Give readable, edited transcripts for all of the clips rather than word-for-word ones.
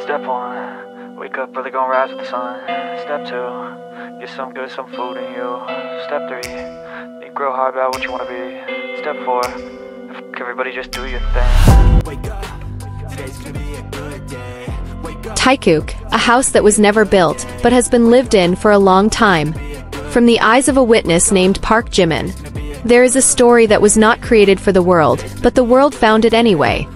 Step 1, wake up early, gonna rise with the sun. Step 2, get some good, some food in you. Step 3, think real hard about what you wanna be. Step 4, everybody just do your thing. Wake up, today's gonna be a good day. Taekook, a house that was never built, but has been lived in for a long time. From the eyes of a witness named Park Jimin. There is a story that was not created for the world, but the world found it anyway.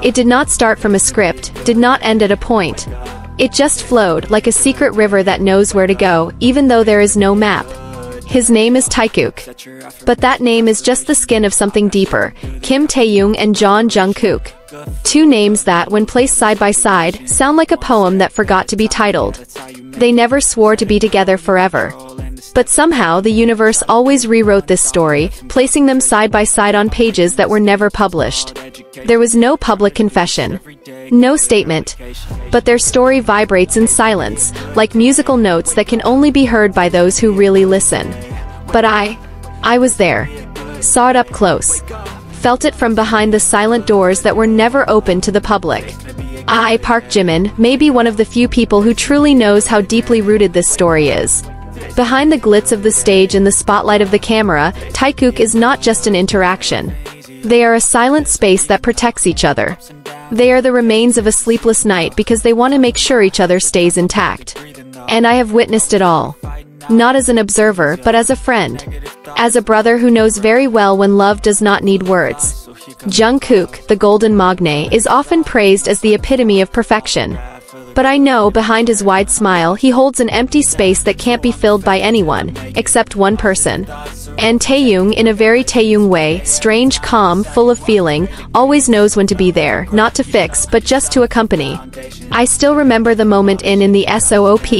It did not start from a script, did not end at a point. It just flowed like a secret river that knows where to go, even though there is no map. His name is Taekook. But that name is just the skin of something deeper, Kim Taehyung and Jungkook. Two names that, when placed side by side, sound like a poem that forgot to be titled. They never swore to be together forever. But somehow the universe always rewrote this story, placing them side by side on pages that were never published. There was no public confession. No statement. But their story vibrates in silence, like musical notes that can only be heard by those who really listen. But I was there. Saw it up close. Felt it from behind the silent doors that were never open to the public. Park Jimin, may be one of the few people who truly knows how deeply rooted this story is. Behind the glitz of the stage and the spotlight of the camera, Taekook is not just an interaction. They are a silent space that protects each other. They are the remains of a sleepless night because they want to make sure each other stays intact. And I have witnessed it all. Not as an observer, but as a friend. As a brother who knows very well when love does not need words. Jungkook, the golden magne, is often praised as the epitome of perfection. But I know behind his wide smile he holds an empty space that can't be filled by anyone, except one person. And Taehyung, in a very Taehyung way, strange, calm, full of feeling, always knows when to be there, not to fix, but just to accompany. I still remember the moment in the SOOP.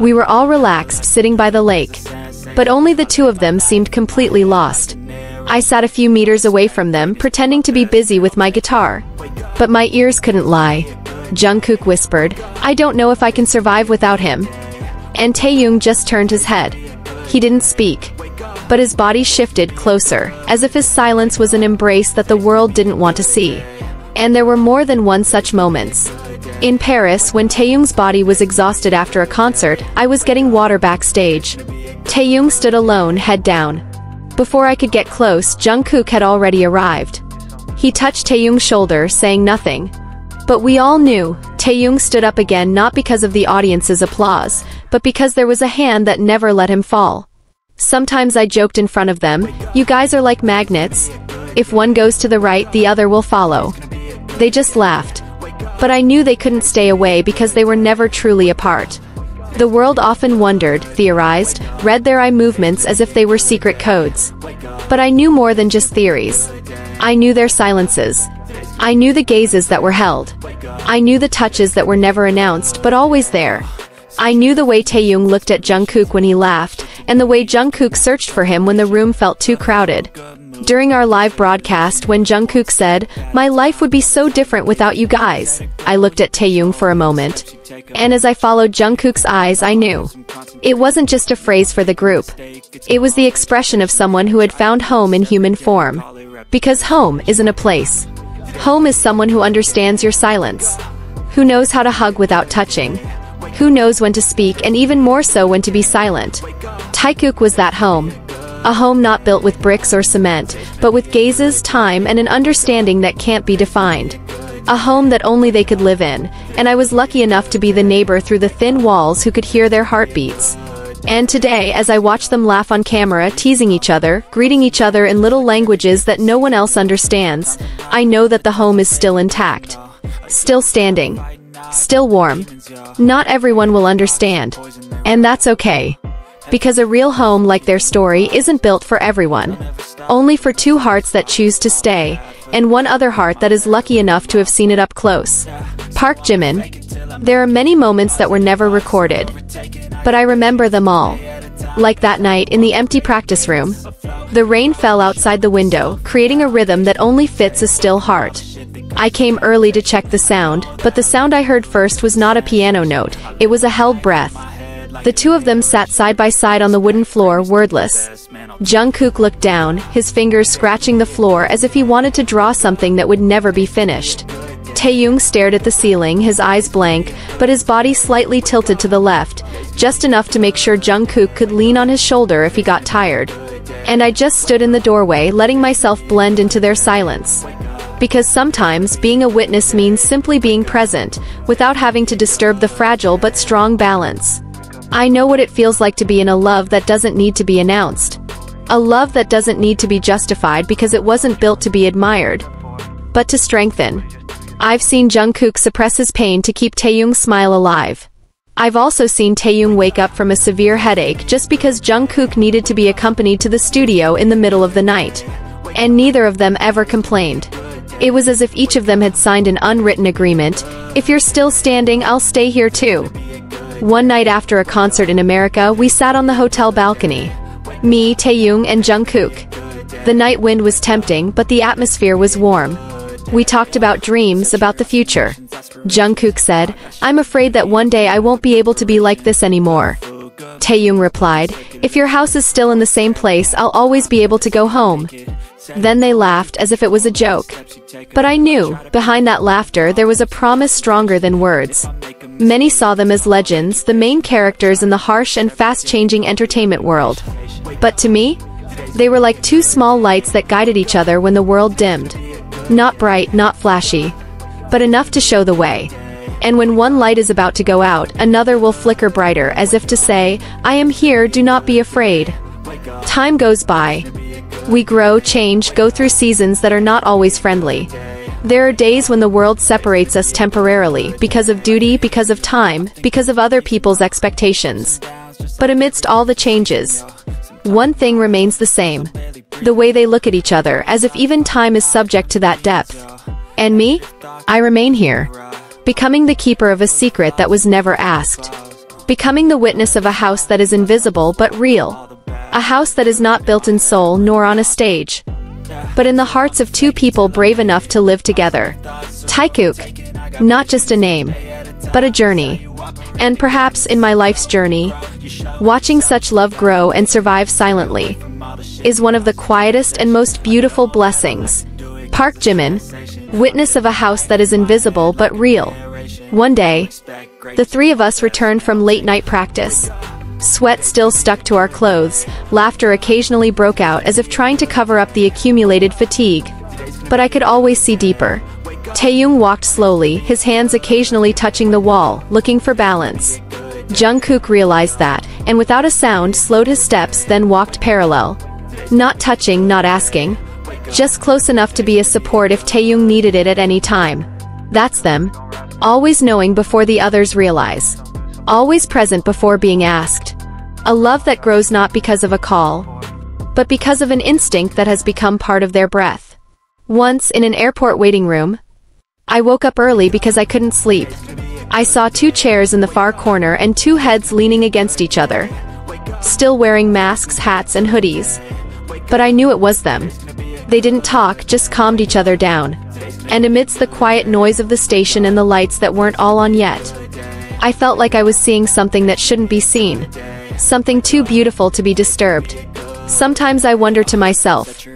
We were all relaxed, sitting by the lake. But only the two of them seemed completely lost. I sat a few meters away from them, pretending to be busy with my guitar. But my ears couldn't lie. Jungkook whispered, "I don't know if I can survive without him." And Taehyung just turned his head. He didn't speak. But his body shifted closer, as if his silence was an embrace that the world didn't want to see. And there were more than one such moments. In Paris, when Taehyung's body was exhausted after a concert, I was getting water backstage. Taehyung stood alone, head down. Before I could get close, Jungkook had already arrived. He touched Taehyung's shoulder, saying nothing. But we all knew. Taehyung stood up again, not because of the audience's applause, but because there was a hand that never let him fall. Sometimes I joked in front of them, "You guys are like magnets. If one goes to the right, the other will follow." They just laughed. But I knew they couldn't stay away because they were never truly apart. The world often wondered, theorized, read their eye movements as if they were secret codes. But I knew more than just theories. I knew their silences. I knew the gazes that were held. I knew the touches that were never announced, but always there. I knew the way Taehyung looked at Jungkook when he laughed, and the way Jungkook searched for him when the room felt too crowded. During our live broadcast, when Jungkook said, "My life would be so different without you guys," I looked at Taehyung for a moment. And as I followed Jungkook's eyes, I knew. It wasn't just a phrase for the group. It was the expression of someone who had found home in human form. Because home isn't a place. Home is someone who understands your silence. Who knows how to hug without touching. Who knows when to speak and even more so when to be silent. Taekook was that home. A home not built with bricks or cement, but with gazes, time, and an understanding that can't be defined. A home that only they could live in, and I was lucky enough to be the neighbor through the thin walls who could hear their heartbeats. And today, as I watch them laugh on camera, teasing each other, greeting each other in little languages that no one else understands, I know that the home is still intact. Still standing. Still warm. Not everyone will understand. And that's okay. Because a real home like their story isn't built for everyone. Only for two hearts that choose to stay, and one other heart that is lucky enough to have seen it up close. Park Jimin. There are many moments that were never recorded. But I remember them all. Like that night in the empty practice room. The rain fell outside the window, creating a rhythm that only fits a still heart. I came early to check the sound, but the sound I heard first was not a piano note, it was a held breath. The two of them sat side by side on the wooden floor, wordless. Jungkook looked down, his fingers scratching the floor as if he wanted to draw something that would never be finished. Taehyung stared at the ceiling, his eyes blank, but his body slightly tilted to the left, just enough to make sure Jungkook could lean on his shoulder if he got tired. And I just stood in the doorway, letting myself blend into their silence. Because sometimes being a witness means simply being present, without having to disturb the fragile but strong balance. I know what it feels like to be in a love that doesn't need to be announced. A love that doesn't need to be justified because it wasn't built to be admired, but to strengthen. I've seen Jungkook suppress his pain to keep Taehyung's smile alive. I've also seen Taehyung wake up from a severe headache just because Jungkook needed to be accompanied to the studio in the middle of the night. And neither of them ever complained. It was as if each of them had signed an unwritten agreement: if you're still standing, I'll stay here too. One night after a concert in America, we sat on the hotel balcony. Me, Taehyung, and Jungkook. The night wind was tempting, but the atmosphere was warm. We talked about dreams, about the future. Jungkook said, "I'm afraid that one day I won't be able to be like this anymore." Taehyung replied, "If your house is still in the same place, I'll always be able to go home." Then they laughed as if it was a joke. But I knew, behind that laughter there was a promise stronger than words. Many saw them as legends, the main characters in the harsh and fast-changing entertainment world. But to me, they were like two small lights that guided each other when the world dimmed. Not bright, not flashy, but enough to show the way. And when one light is about to go out, another will flicker brighter, as if to say, "I am here, do not be afraid." Time goes by. We grow, change, go through seasons that are not always friendly. There are days when the world separates us temporarily, because of duty, because of time, because of other people's expectations. But amidst all the changes, one thing remains the same. The way they look at each other, as if even time is subject to that depth. And me? I remain here. Becoming the keeper of a secret that was never asked. Becoming the witness of a house that is invisible but real. A house that is not built in Seoul nor on a stage, but in the hearts of two people brave enough to live together. Taekook. Not just a name, but a journey. And perhaps in my life's journey, watching such love grow and survive silently is one of the quietest and most beautiful blessings. Park Jimin, witness of a house that is invisible but real. One day, the three of us returned from late-night practice. Sweat still stuck to our clothes, laughter occasionally broke out as if trying to cover up the accumulated fatigue. But I could always see deeper. Taehyung walked slowly, his hands occasionally touching the wall, looking for balance. Jungkook realized that, and without a sound slowed his steps, then walked parallel. Not touching, not asking. Just close enough to be a support if Taehyung needed it at any time. That's them. Always knowing before the others realize. Always present before being asked. A love that grows not because of a call, but because of an instinct that has become part of their breath. Once, in an airport waiting room, I woke up early because I couldn't sleep. I saw two chairs in the far corner and two heads leaning against each other. Still wearing masks, hats, and hoodies. But I knew it was them. They didn't talk, just calmed each other down. And amidst the quiet noise of the station and the lights that weren't all on yet, I felt like I was seeing something that shouldn't be seen. Something too beautiful to be disturbed. Sometimes I wonder to myself,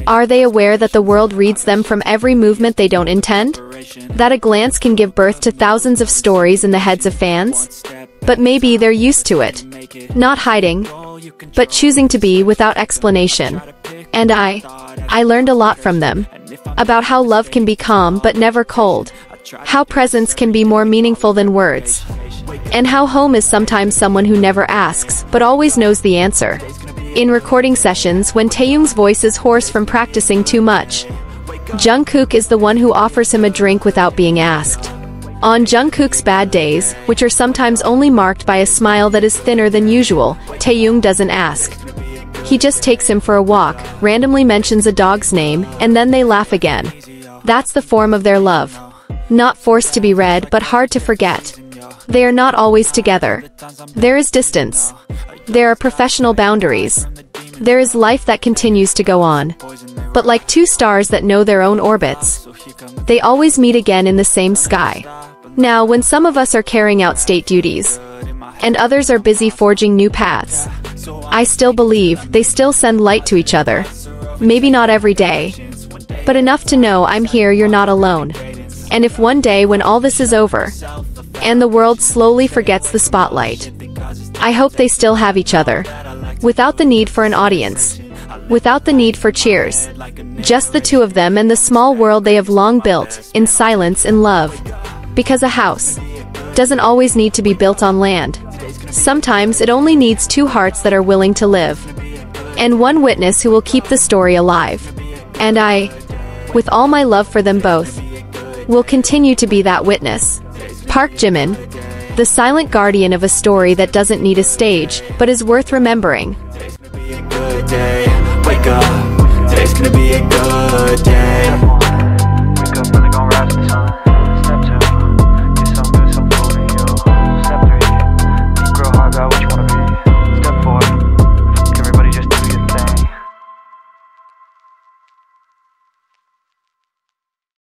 are they aware that the world reads them from every movement they don't intend? That a glance can give birth to thousands of stories in the heads of fans? But maybe they're used to it. Not hiding, but choosing to be without explanation. And I learned a lot from them. About how love can be calm but never cold. How presence can be more meaningful than words. And how home is sometimes someone who never asks, but always knows the answer. In recording sessions, when Taehyung's voice is hoarse from practicing too much, Jungkook is the one who offers him a drink without being asked. On Jungkook's bad days, which are sometimes only marked by a smile that is thinner than usual, Taehyung doesn't ask. He just takes him for a walk, randomly mentions a dog's name, and then they laugh again. That's the form of their love. Not forced to be read, but hard to forget. They are not always together. There is distance. There are professional boundaries. There is life that continues to go on. But like two stars that know their own orbits, they always meet again in the same sky. Now, when some of us are carrying out state duties, and others are busy forging new paths, I still believe they still send light to each other. Maybe not every day, but enough to know I'm here, you're not alone. And if one day when all this is over, and the world slowly forgets the spotlight, I hope they still have each other. Without the need for an audience. Without the need for cheers. Just the two of them and the small world they have long built, in silence and love. Because a house doesn't always need to be built on land. Sometimes it only needs two hearts that are willing to live. And one witness who will keep the story alive. And I, with all my love for them both, will continue to be that witness. Park Jimin, the silent guardian of a story that doesn't need a stage, but is worth remembering. Wake up, today's gonna be a good day.